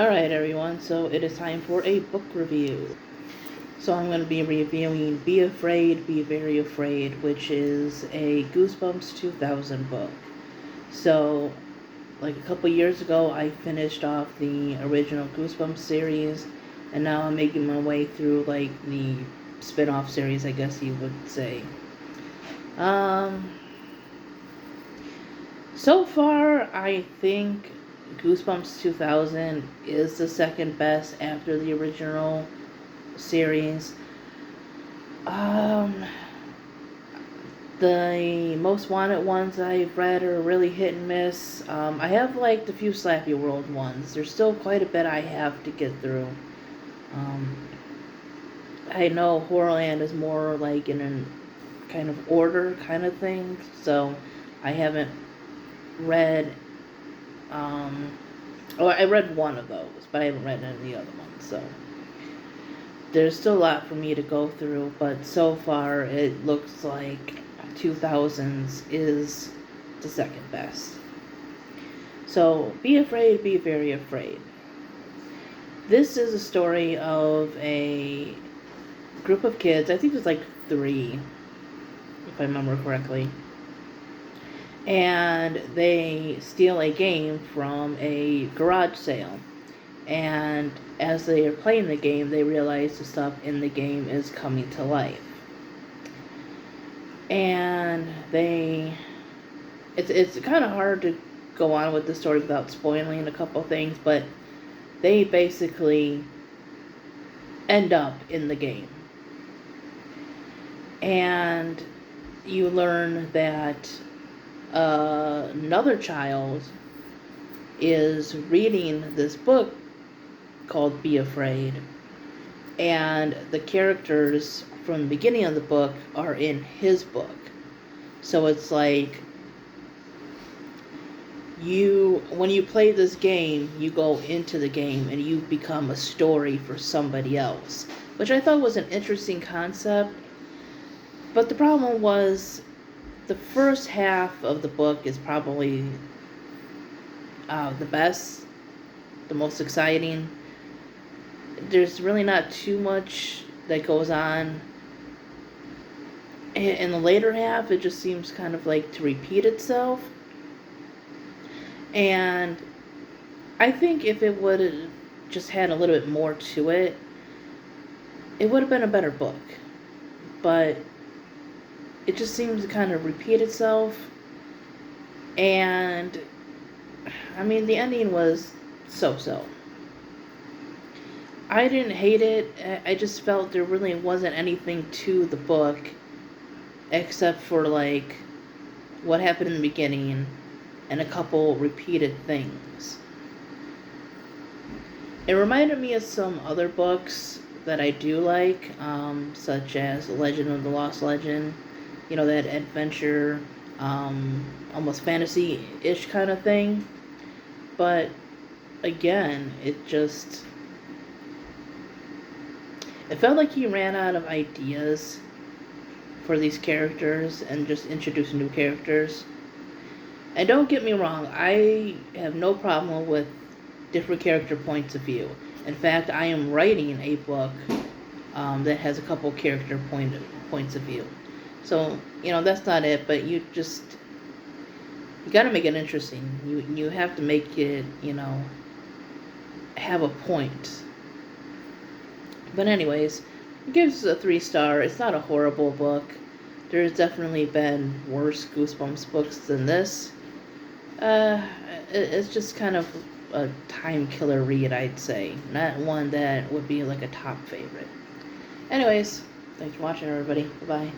Alright everyone, so it is time for a book review. So I'm going to be reviewing Be Afraid, Be Very Afraid, which is a Goosebumps 2000 book. So, like a couple years ago, I finished off the original Goosebumps series, and now I'm making my way through like the spin-off series, I guess you would say. So far, I think Goosebumps 2000 is the second best after the original series. The Most Wanted ones I've read are really hit and miss. I have liked a few Slappy World ones. There's still quite a bit I have to get through. I know Horrorland is more like in a kind of order kind of thing, so I haven't read I read one of those, but I haven't read any of the other ones, so there's still a lot for me to go through, but so far it looks like 2000s is the second best. So, Be Afraid, Be Very Afraid. This is a story of a group of kids, I think it's like 3, if I remember correctly, and they steal a game from a garage sale. And as they are playing the game, they realize the stuff in the game is coming to life. And it's kind of hard to go on with the story without spoiling a couple things, but they basically end up in the game. And you learn that another child is reading this book called Be Afraid, and the characters from the beginning of the book are in his book. So it's like when you play this game, you go into the game and you become a story for somebody else, which I thought was an interesting concept. But the problem was the first half of the book is probably the best, the most exciting. There's really not too much that goes on. In the later half, it just seems kind of like to repeat itself. And I think if it would have just had a little bit more to it, it would have been a better book. But it just seems to kind of repeat itself. And I mean, the ending was so-so. I didn't hate it. I just felt there really wasn't anything to the book except for like what happened in the beginning and a couple repeated things. It reminded me of some other books that I do like, such as Legend of the Lost Legend, you know, that adventure, almost fantasy-ish kind of thing. But again, it felt like he ran out of ideas for these characters and just introduced new characters. And don't get me wrong, I have no problem with different character points of view. In fact, I am writing a book that has a couple character points of view. So, you know, that's not it, but you gotta make it interesting. You have to make it, you know, have a point. But anyways, it gives a 3-star. It's not a horrible book. There's definitely been worse Goosebumps books than this. It's just kind of a time killer read, I'd say. Not one that would be like a top favorite. Anyways, thanks for watching, everybody. Bye-bye.